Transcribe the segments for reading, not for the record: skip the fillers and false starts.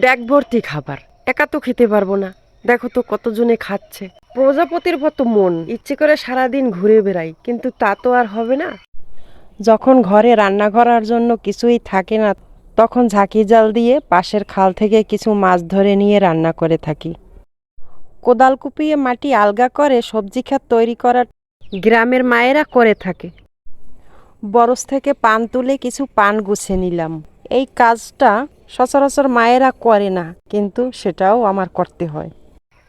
Bag ভর্তি খাবার, একা তো খেতে পারবো না। দেখো তো কতজনে খাচ্ছে। প্রজাপতির মতো মন, ইচ্ছে করে সারাদিন ঘুরে বেড়াই, কিন্তু তা তো আর হবে না। যখন ঘরে রান্না করার জন্য কিছুই থাকে না, তখন ঝাঁকি জাল দিয়ে পাশের খাল থেকে কিছু মাছ ধরে নিয়ে রান্না করে থাকি। কোদাল কুপিয়ে মাটি আলগা করে সবজি ক্ষেত তৈরি করার গ্রামের মায়েরা করে থাকে। বরজ থেকে পান তুলে কিছু পান গুছে নিলাম। এই কাজটা সচরাচর মায়েরা করে না, কিন্তু সেটাও আমার করতে হয়।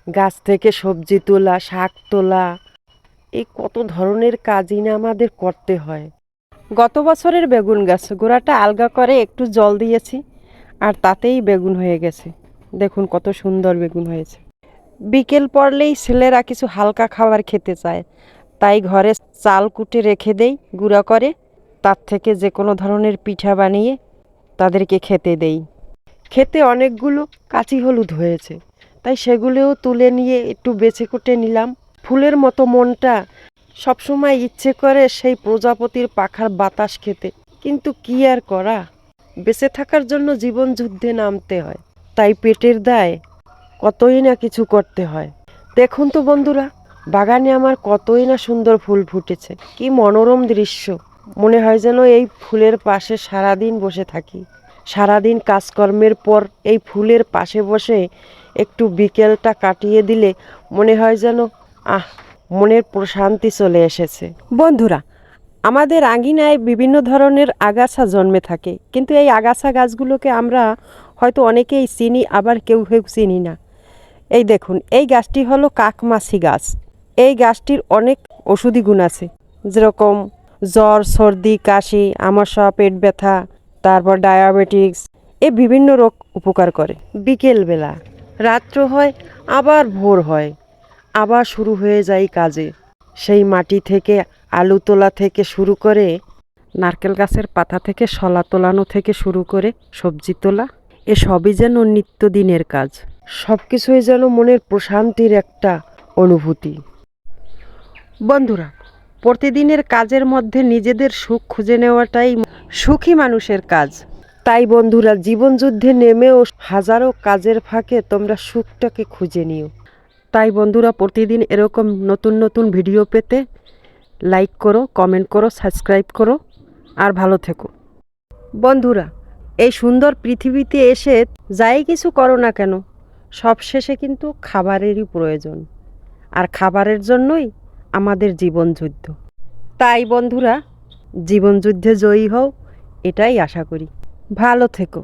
গাছ থেকে সবজি তোলা, শাক তোলা, এই কত ধরনের কাজই না আমাদের করতে হয়। গত বছরের বেগুন গাছ গোড়াটা আলগা করে একটু জল দিয়েছি, আর তাতেই বেগুন হয়ে গেছে। দেখুন কত সুন্দর বেগুন হয়েছে। বিকেল পড়লেই ছেলেরা কিছু হালকা খাবার খেতে চায়, তাই ঘরে চাল কুটে রেখে দেই গুঁড়া করে। তার থেকে যে কোনো ধরনের পিঠা বানিয়ে তাদেরকে খেতে দেই। খেতে অনেকগুলো কাঁচি হলুদ হয়েছে, তাই সেগুলোও তুলে নিয়ে একটু বেছে কুটে নিলাম। ফুলের মতো মনটা সবসময় ইচ্ছে করে সেই প্রজাপতির পাখার বাতাস খেতে, কিন্তু কি আর করা, বেঁচে থাকার জন্য জীবন যুদ্ধে নামতে হয়। তাই পেটের দায় কতই না কিছু করতে হয়। দেখুন তো বন্ধুরা, বাগানে আমার কতই না সুন্দর ফুল ফুটেছে, কি মনোরম দৃশ্য। মনে হয় যেন এই ফুলের পাশে সারাদিন বসে থাকি। সারাদিন কাজকর্মের পর এই ফুলের পাশে বসে একটু বিকেলটা কাটিয়ে দিলে মনে হয় যেন মনের প্রশান্তি চলে এসেছে। বন্ধুরা, আমাদের আঙিনায় বিভিন্ন ধরনের আগাছা জন্মে থাকে, কিন্তু এই আগাছা গাছগুলোকে আমরা হয়তো অনেকেই চিনি, আবার কেউ কেউ চিনি না। এই দেখুন, এই গাছটি হলো কাকমাছি গাছ। এই গাছটির অনেক ওষুধি গুণ আছে, যেরকম জ্বর, সর্দি, কাশি, আমাশা, পেট ব্যথা, তারপর ডায়াবেটিক্স, এ বিভিন্ন রোগ উপকার করে। বিকেলবেলা, রাত্র হয়, আবার ভোর হয়, আবার শুরু হয়ে যায় কাজে। সেই মাটি থেকে আলু তোলা থেকে শুরু করে, নারকেল গাছের পাতা থেকে শলা তোলানো থেকে শুরু করে সবজি তোলা, এ সবই যেন নিত্যদিনের কাজ। সব কিছুই যেন মনের প্রশান্তির একটা অনুভূতি। বন্ধুরা, প্রতিদিনের কাজের মধ্যে নিজেদের সুখ খুঁজে নেওয়াটাই সুখী মানুষের কাজ। তাই বন্ধুরা, জীবন যুদ্ধে নেমেও হাজারো কাজের ফাঁকে তোমরা সুখটাকে খুঁজে নিও। তাই বন্ধুরা, প্রতিদিন এরকম নতুন নতুন ভিডিও পেতে লাইক করো, কমেন্ট করো, সাবস্ক্রাইব করো, আর ভালো থেকো। বন্ধুরা, এই সুন্দর পৃথিবীতে এসে যাই কিছু করো না কেন, সবশেষে কিন্তু খাবারেরই প্রয়োজন, আর খাবারের জন্যই আমাদের জীবনযুদ্ধ। তাই বন্ধুরা, জীবনযুদ্ধে জয়ী হও, এটাই আশা করি। ভালো থেকো।